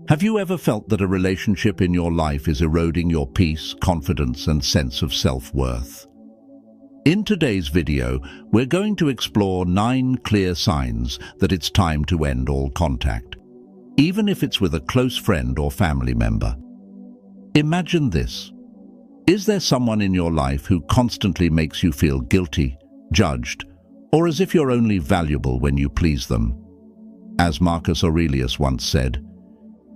Have you ever felt that a relationship in your life is eroding your peace, confidence, and sense of self-worth? In today's video, we're going to explore 9 clear signs that it's time to end all contact, even if it's with a close friend or family member. Imagine this. Is there someone in your life who constantly makes you feel guilty, judged, or as if you're only valuable when you please them? As Marcus Aurelius once said,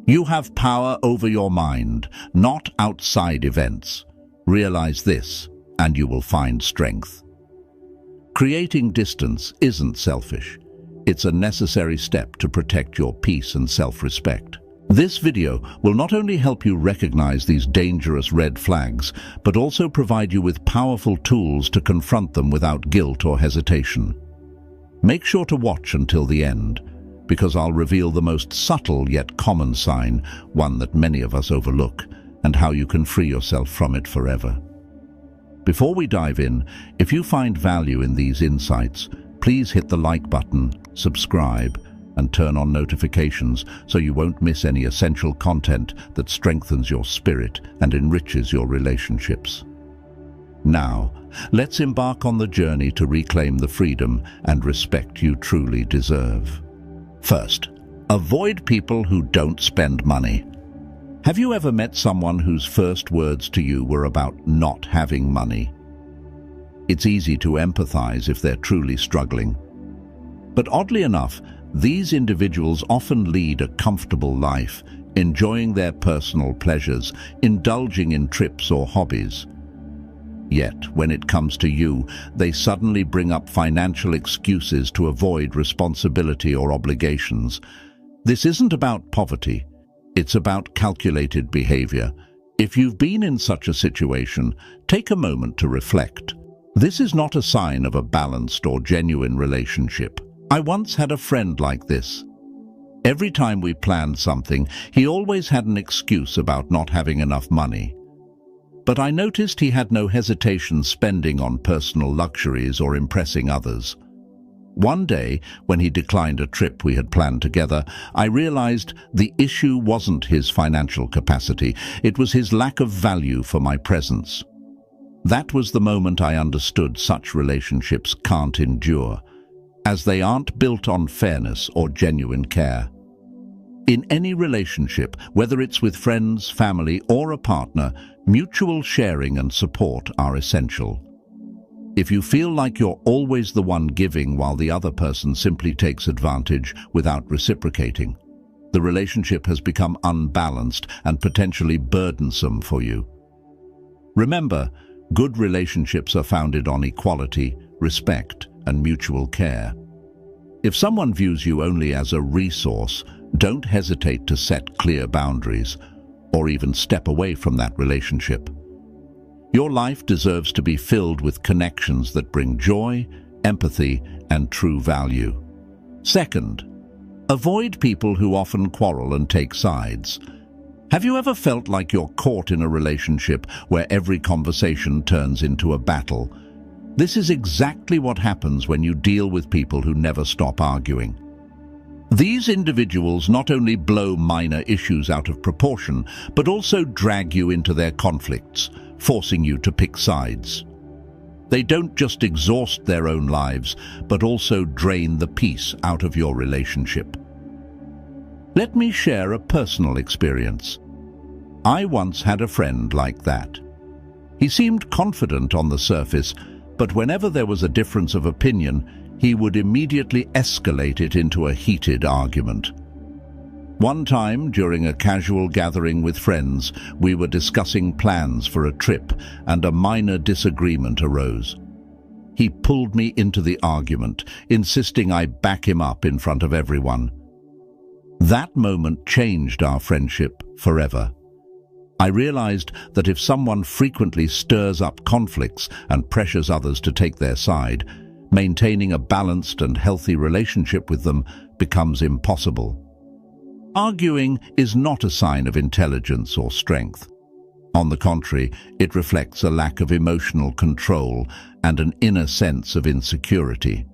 "You have power over your mind, not outside events. Realize this, and you will find strength." Creating distance isn't selfish. It's a necessary step to protect your peace and self-respect. This video will not only help you recognize these dangerous red flags, but also provide you with powerful tools to confront them without guilt or hesitation. Make sure to watch until the end, because I'll reveal the most subtle yet common sign, one that many of us overlook, and how you can free yourself from it forever. Before we dive in, if you find value in these insights, please hit the like button, subscribe, and turn on notifications so you won't miss any essential content that strengthens your spirit and enriches your relationships. Now, let's embark on the journey to reclaim the freedom and respect you truly deserve. First, avoid people who don't spend money. Have you ever met someone whose first words to you were about not having money? It's easy to empathize if they're truly struggling. But oddly enough, these individuals often lead a comfortable life, enjoying their personal pleasures, indulging in trips or hobbies. Yet, when it comes to you, they suddenly bring up financial excuses to avoid responsibility or obligations. This isn't about poverty, it's about calculated behavior. If you've been in such a situation, take a moment to reflect. This is not a sign of a balanced or genuine relationship. I once had a friend like this. Every time we planned something, he always had an excuse about not having enough money. But I noticed he had no hesitation spending on personal luxuries or impressing others. One day, when he declined a trip we had planned together, I realized the issue wasn't his financial capacity, it was his lack of value for my presence. That was the moment I understood such relationships can't endure, as they aren't built on fairness or genuine care. In any relationship, whether it's with friends, family, or a partner, mutual sharing and support are essential. If you feel like you're always the one giving while the other person simply takes advantage without reciprocating, the relationship has become unbalanced and potentially burdensome for you. Remember, good relationships are founded on equality, respect, and mutual care. If someone views you only as a resource, don't hesitate to set clear boundaries or even step away from that relationship. Your life deserves to be filled with connections that bring joy, empathy, and true value. Second, avoid people who often quarrel and take sides. Have you ever felt like you're caught in a relationship where every conversation turns into a battle? This is exactly what happens when you deal with people who never stop arguing. These individuals not only blow minor issues out of proportion, but also drag you into their conflicts, forcing you to pick sides. They don't just exhaust their own lives, but also drain the peace out of your relationship. Let me share a personal experience. I once had a friend like that. He seemed confident on the surface, but whenever there was a difference of opinion, he would immediately escalate it into a heated argument. One time, during a casual gathering with friends, we were discussing plans for a trip, and a minor disagreement arose. He pulled me into the argument, insisting I back him up in front of everyone. That moment changed our friendship forever. I realized that if someone frequently stirs up conflicts and pressures others to take their side, maintaining a balanced and healthy relationship with them becomes impossible. Arguing is not a sign of intelligence or strength. On the contrary, it reflects a lack of emotional control and an inner sense of insecurity.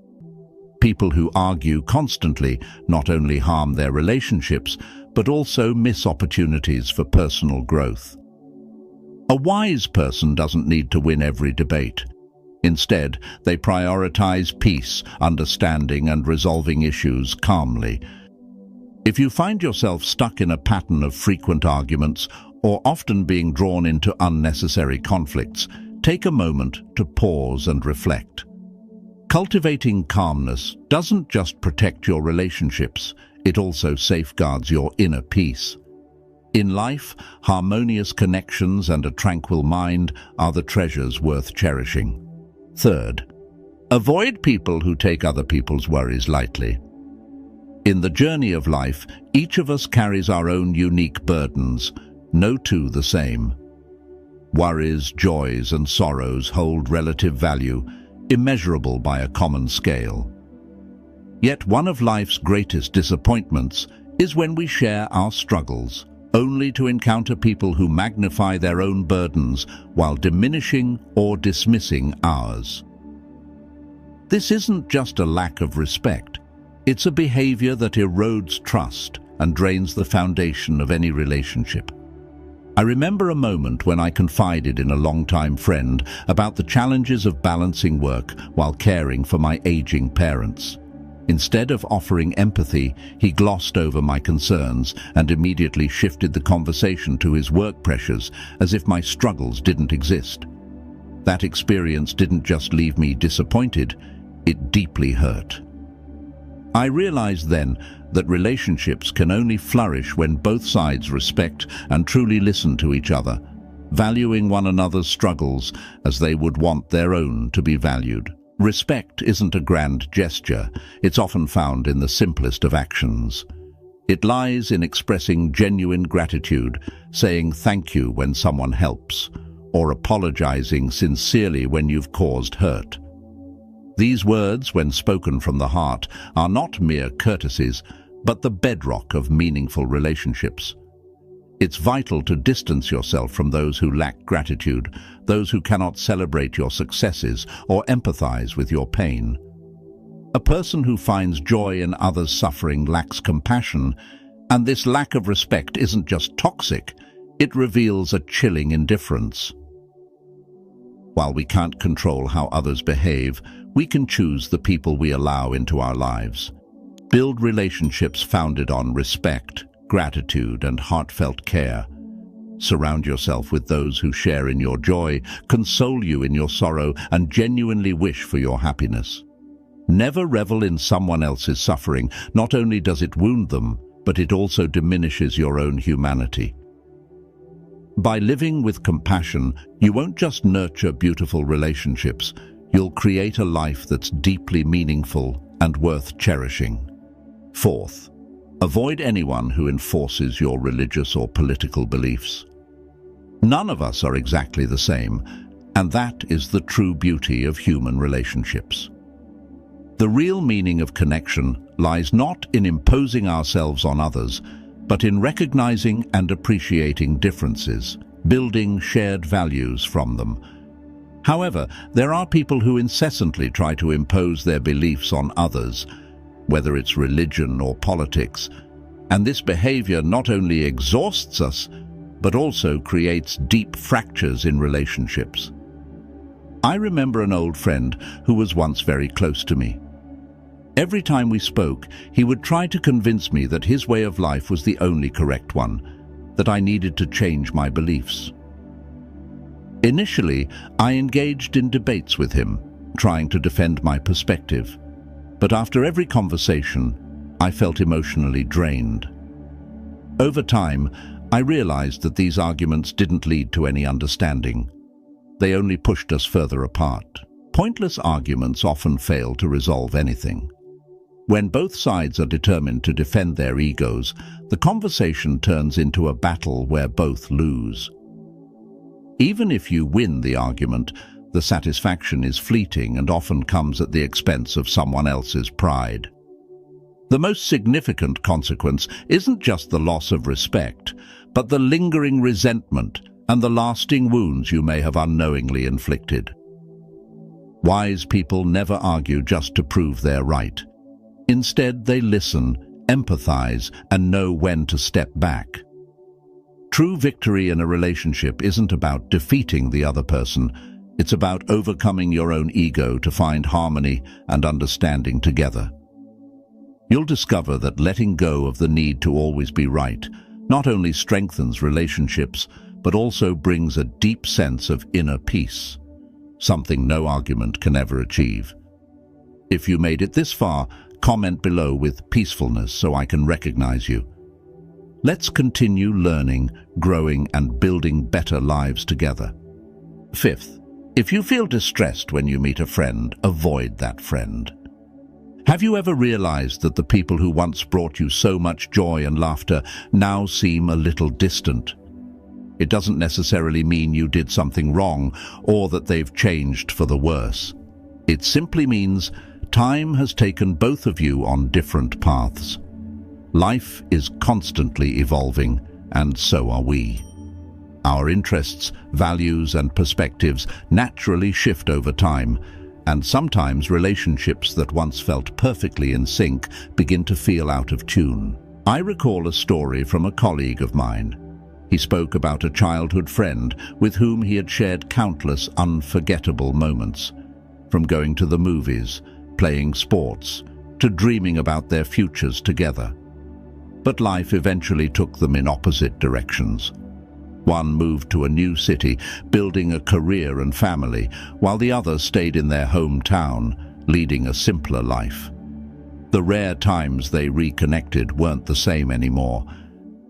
People who argue constantly not only harm their relationships, but also miss opportunities for personal growth. A wise person doesn't need to win every debate. Instead, they prioritize peace, understanding, and resolving issues calmly. If you find yourself stuck in a pattern of frequent arguments or often being drawn into unnecessary conflicts, take a moment to pause and reflect. Cultivating calmness doesn't just protect your relationships, it also safeguards your inner peace. In life, harmonious connections and a tranquil mind are the treasures worth cherishing. Third, avoid people who take other people's worries lightly. In the journey of life, each of us carries our own unique burdens, no two the same. Worries, joys, and sorrows hold relative value, immeasurable by a common scale. Yet one of life's greatest disappointments is when we share our struggles, only to encounter people who magnify their own burdens while diminishing or dismissing ours. This isn't just a lack of respect, it's a behavior that erodes trust and drains the foundation of any relationship. I remember a moment when I confided in a longtime friend about the challenges of balancing work while caring for my aging parents. Instead of offering empathy, he glossed over my concerns and immediately shifted the conversation to his work pressures as if my struggles didn't exist. That experience didn't just leave me disappointed, it deeply hurt. I realized then that relationships can only flourish when both sides respect and truly listen to each other, valuing one another's struggles as they would want their own to be valued. Respect isn't a grand gesture, it's often found in the simplest of actions. It lies in expressing genuine gratitude, saying thank you when someone helps, or apologizing sincerely when you've caused hurt. These words, when spoken from the heart, are not mere courtesies, but the bedrock of meaningful relationships. It's vital to distance yourself from those who lack gratitude, those who cannot celebrate your successes or empathize with your pain. A person who finds joy in others' suffering lacks compassion, and this lack of respect isn't just toxic, it reveals a chilling indifference. While we can't control how others behave, we can choose the people we allow into our lives. Build relationships founded on respect, gratitude, and heartfelt care. Surround yourself with those who share in your joy, console you in your sorrow, and genuinely wish for your happiness. Never revel in someone else's suffering. Not only does it wound them, but it also diminishes your own humanity. By living with compassion, you won't just nurture beautiful relationships, you'll create a life that's deeply meaningful and worth cherishing. Fourth, avoid anyone who enforces your religious or political beliefs. None of us are exactly the same, and that is the true beauty of human relationships. The real meaning of connection lies not in imposing ourselves on others, but in recognizing and appreciating differences, building shared values from them. However, there are people who incessantly try to impose their beliefs on others, whether it's religion or politics, and this behavior not only exhausts us, but also creates deep fractures in relationships. I remember an old friend who was once very close to me. Every time we spoke, he would try to convince me that his way of life was the only correct one, that I needed to change my beliefs. Initially, I engaged in debates with him, trying to defend my perspective. But after every conversation, I felt emotionally drained. Over time, I realized that these arguments didn't lead to any understanding. They only pushed us further apart. Pointless arguments often fail to resolve anything. When both sides are determined to defend their egos, the conversation turns into a battle where both lose. Even if you win the argument, the satisfaction is fleeting and often comes at the expense of someone else's pride. The most significant consequence isn't just the loss of respect, but the lingering resentment and the lasting wounds you may have unknowingly inflicted. Wise people never argue just to prove they're right. Instead, they listen, empathize, and know when to step back. True victory in a relationship isn't about defeating the other person. It's about overcoming your own ego to find harmony and understanding together. You'll discover that letting go of the need to always be right not only strengthens relationships, but also brings a deep sense of inner peace, something no argument can ever achieve. If you made it this far, comment below with peacefulness so I can recognize you. Let's continue learning, growing, and building better lives together. Fifth, if you feel distressed when you meet a friend, avoid that friend. Have you ever realized that the people who once brought you so much joy and laughter now seem a little distant? It doesn't necessarily mean you did something wrong or that they've changed for the worse. It simply means time has taken both of you on different paths. Life is constantly evolving, and so are we. Our interests, values, and perspectives naturally shift over time, and sometimes relationships that once felt perfectly in sync begin to feel out of tune. I recall a story from a colleague of mine. He spoke about a childhood friend with whom he had shared countless unforgettable moments, from going to the movies, playing sports, to dreaming about their futures together. But life eventually took them in opposite directions. One moved to a new city, building a career and family, while the other stayed in their hometown, leading a simpler life. The rare times they reconnected weren't the same anymore.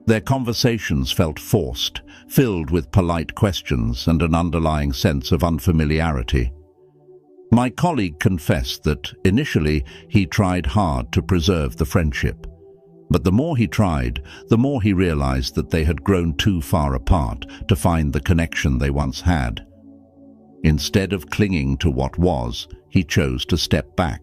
Their conversations felt forced, filled with polite questions and an underlying sense of unfamiliarity. My colleague confessed that initially he tried hard to preserve the friendship. But the more he tried, the more he realized that they had grown too far apart to find the connection they once had. Instead of clinging to what was, he chose to step back.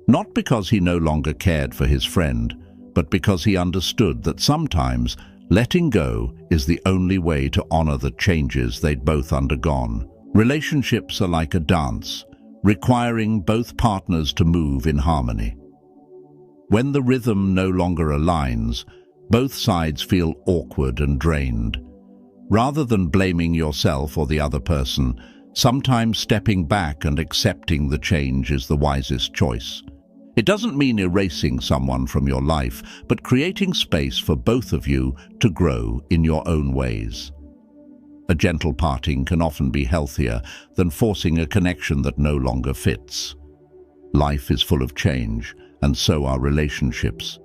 Not because he no longer cared for his friend, but because he understood that sometimes letting go is the only way to honor the changes they'd both undergone. Relationships are like a dance, requiring both partners to move in harmony. When the rhythm no longer aligns, both sides feel awkward and drained. Rather than blaming yourself or the other person, sometimes stepping back and accepting the change is the wisest choice. It doesn't mean erasing someone from your life, but creating space for both of you to grow in your own ways. A gentle parting can often be healthier than forcing a connection that no longer fits. Life is full of change, and so are relationships.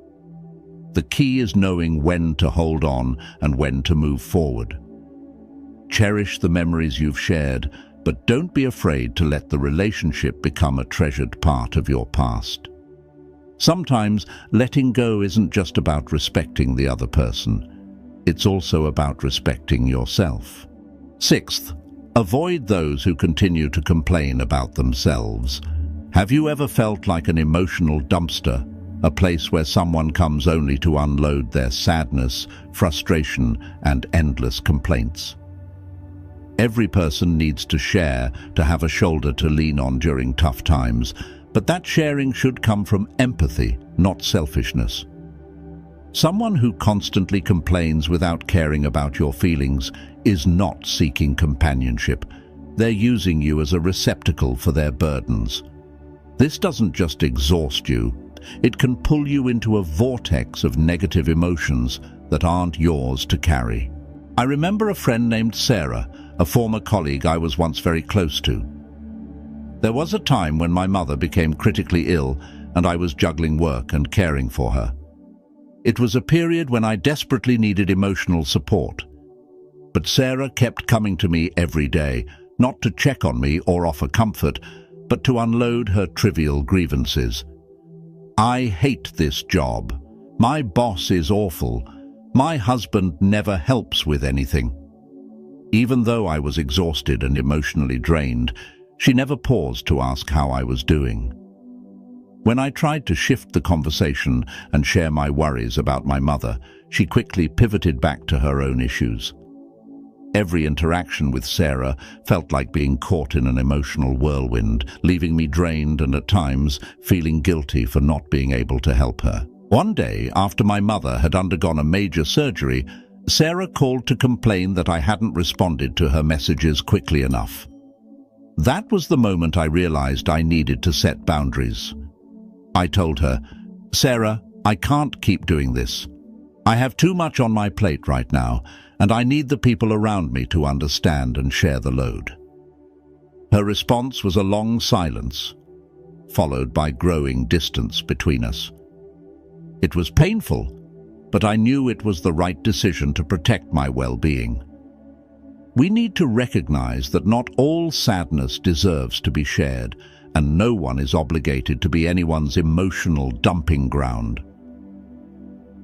The key is knowing when to hold on and when to move forward. Cherish the memories you've shared, but don't be afraid to let the relationship become a treasured part of your past. Sometimes letting go isn't just about respecting the other person. It's also about respecting yourself. Sixth, avoid those who continue to complain about themselves. Have you ever felt like an emotional dumpster, a place where someone comes only to unload their sadness, frustration, and endless complaints? Every person needs to share, to have a shoulder to lean on during tough times, but that sharing should come from empathy, not selfishness. Someone who constantly complains without caring about your feelings is not seeking companionship. They're using you as a receptacle for their burdens. This doesn't just exhaust you, it can pull you into a vortex of negative emotions that aren't yours to carry. I remember a friend named Sarah, a former colleague I was once very close to. There was a time when my mother became critically ill and I was juggling work and caring for her. It was a period when I desperately needed emotional support. But Sarah kept coming to me every day, not to check on me or offer comfort, but to unload her trivial grievances. I hate this job. My boss is awful. My husband never helps with anything. Even though I was exhausted and emotionally drained, she never paused to ask how I was doing. When I tried to shift the conversation and share my worries about my mother, she quickly pivoted back to her own issues. Every interaction with Sarah felt like being caught in an emotional whirlwind, leaving me drained and at times feeling guilty for not being able to help her. One day, after my mother had undergone a major surgery, Sarah called to complain that I hadn't responded to her messages quickly enough. That was the moment I realized I needed to set boundaries. I told her, "Sarah, I can't keep doing this. I have too much on my plate right now, and I need the people around me to understand and share the load." Her response was a long silence, followed by growing distance between us. It was painful, but I knew it was the right decision to protect my well-being. We need to recognize that not all sadness deserves to be shared, and no one is obligated to be anyone's emotional dumping ground.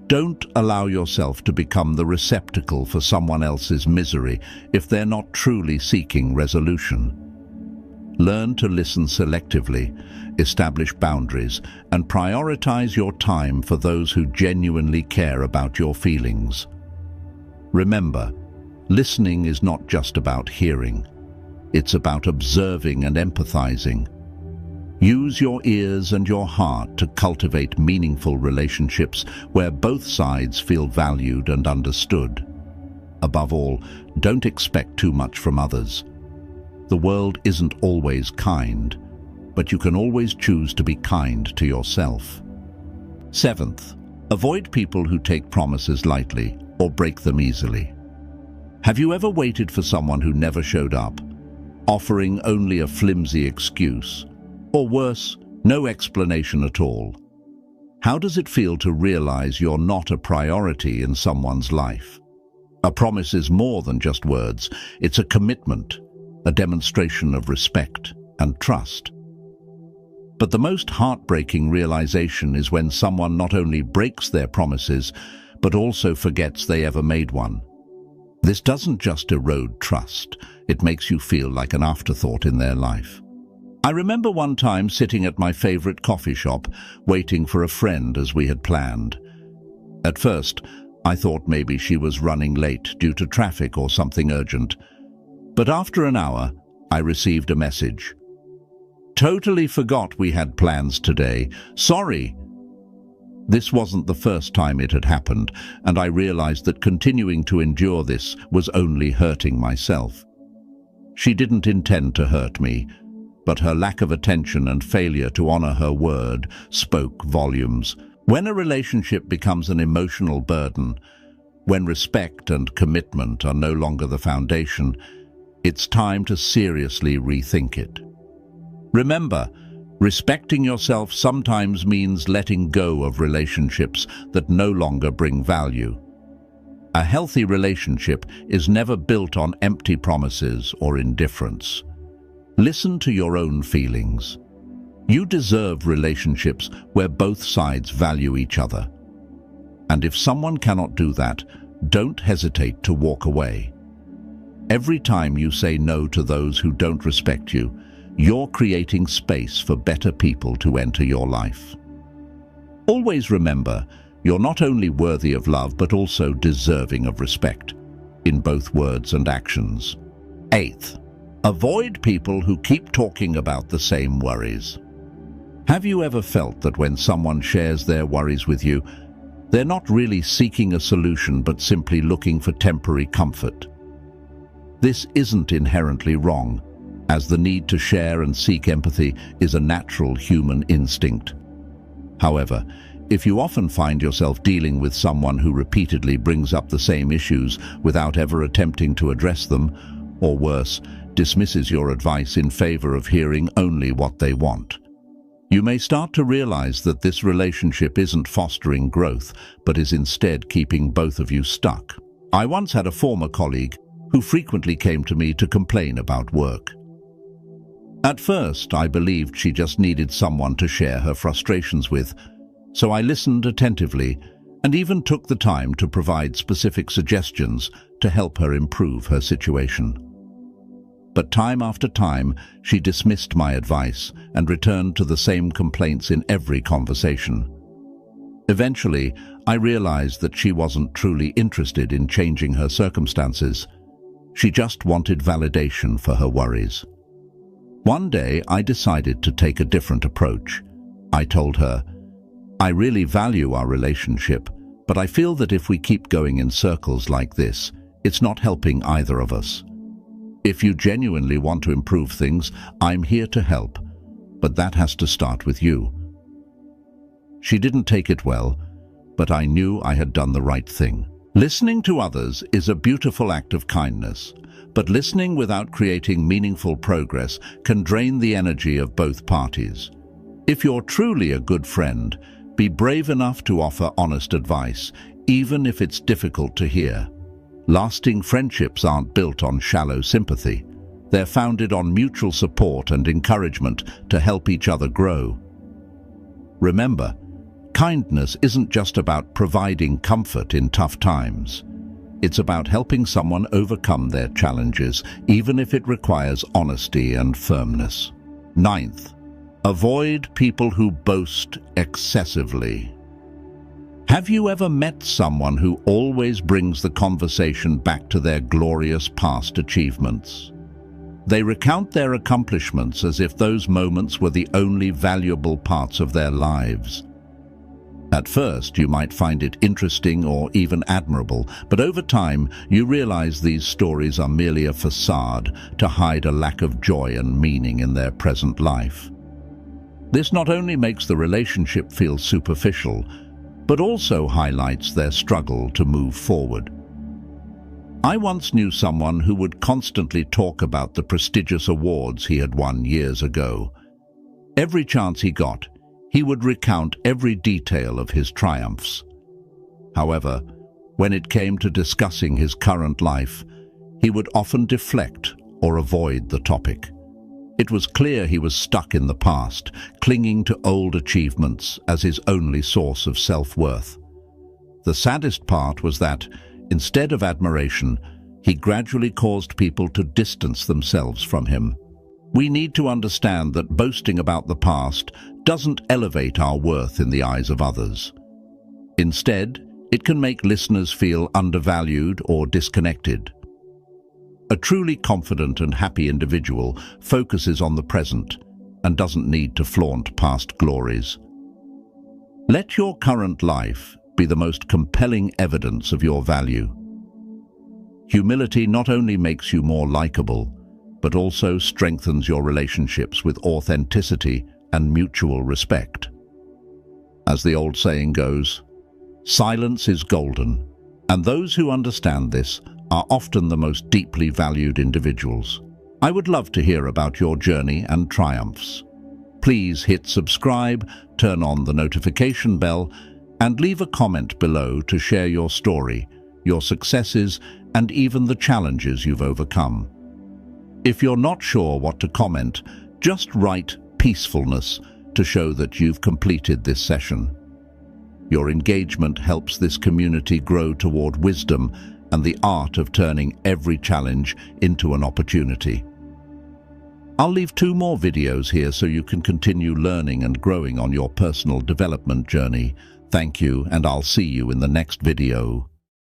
Don't allow yourself to become the receptacle for someone else's misery if they're not truly seeking resolution. Learn to listen selectively, establish boundaries, and prioritize your time for those who genuinely care about your feelings. Remember, listening is not just about hearing. It's about observing and empathizing. Use your ears and your heart to cultivate meaningful relationships where both sides feel valued and understood. Above all, don't expect too much from others. The world isn't always kind, but you can always choose to be kind to yourself. Seventh, avoid people who take promises lightly or break them easily. Have you ever waited for someone who never showed up, offering only a flimsy excuse? Or worse, no explanation at all? How does it feel to realize you're not a priority in someone's life? A promise is more than just words. It's a commitment, a demonstration of respect and trust. But the most heartbreaking realization is when someone not only breaks their promises, but also forgets they ever made one. This doesn't just erode trust, it makes you feel like an afterthought in their life. I remember one time sitting at my favorite coffee shop, waiting for a friend as we had planned. At first, I thought maybe she was running late due to traffic or something urgent. But after an hour, I received a message. "Totally forgot we had plans today. Sorry." This wasn't the first time it had happened, and I realized that continuing to endure this was only hurting myself. She didn't intend to hurt me, but her lack of attention and failure to honor her word spoke volumes. When a relationship becomes an emotional burden, when respect and commitment are no longer the foundation, it's time to seriously rethink it. Remember, respecting yourself sometimes means letting go of relationships that no longer bring value. A healthy relationship is never built on empty promises or indifference. Listen to your own feelings. You deserve relationships where both sides value each other. And if someone cannot do that, don't hesitate to walk away. Every time you say no to those who don't respect you, you're creating space for better people to enter your life. Always remember, you're not only worthy of love but also deserving of respect, in both words and actions. Eighth, avoid people who keep talking about the same worries. Have you ever felt that when someone shares their worries with you, they're not really seeking a solution but simply looking for temporary comfort? This isn't inherently wrong, as the need to share and seek empathy is a natural human instinct. However, if you often find yourself dealing with someone who repeatedly brings up the same issues without ever attempting to address them, or worse, dismisses your advice in favor of hearing only what they want, you may start to realize that this relationship isn't fostering growth, but is instead keeping both of you stuck. I once had a former colleague who frequently came to me to complain about work. At first, I believed she just needed someone to share her frustrations with, so I listened attentively and even took the time to provide specific suggestions to help her improve her situation. But time after time, she dismissed my advice and returned to the same complaints in every conversation. Eventually, I realized that she wasn't truly interested in changing her circumstances. She just wanted validation for her worries. One day, I decided to take a different approach. I told her, I really value our relationship, but I feel that if we keep going in circles like this, it's not helping either of us. If you genuinely want to improve things, I'm here to help, but that has to start with you. She didn't take it well, but I knew I had done the right thing. Listening to others is a beautiful act of kindness, but listening without creating meaningful progress can drain the energy of both parties. If you're truly a good friend, be brave enough to offer honest advice, even if it's difficult to hear. Lasting friendships aren't built on shallow sympathy. They're founded on mutual support and encouragement to help each other grow. Remember, kindness isn't just about providing comfort in tough times. It's about helping someone overcome their challenges, even if it requires honesty and firmness. Ninth, avoid people who boast excessively. Have you ever met someone who always brings the conversation back to their glorious past achievements? They recount their accomplishments as if those moments were the only valuable parts of their lives. At first, you might find it interesting or even admirable, but over time, you realize these stories are merely a facade to hide a lack of joy and meaning in their present life. This not only makes the relationship feel superficial, but also highlights their struggle to move forward. I once knew someone who would constantly talk about the prestigious awards he had won years ago. Every chance he got, he would recount every detail of his triumphs. However, when it came to discussing his current life, he would often deflect or avoid the topic. It was clear he was stuck in the past, clinging to old achievements as his only source of self-worth. The saddest part was that, instead of admiration, he gradually caused people to distance themselves from him. We need to understand that boasting about the past doesn't elevate our worth in the eyes of others. Instead, it can make listeners feel undervalued or disconnected. A truly confident and happy individual focuses on the present and doesn't need to flaunt past glories. Let your current life be the most compelling evidence of your value. Humility not only makes you more likable, but also strengthens your relationships with authenticity and mutual respect. As the old saying goes, silence is golden, and those who understand this are often the most deeply valued individuals. I would love to hear about your journey and triumphs. Please hit subscribe, turn on the notification bell, and leave a comment below to share your story, your successes, and even the challenges you've overcome. If you're not sure what to comment, just write peacefulness to show that you've completed this session. Your engagement helps this community grow toward wisdom and the art of turning every challenge into an opportunity. I'll leave 2 more videos here so you can continue learning and growing on your personal development journey. Thank you, and I'll see you in the next video.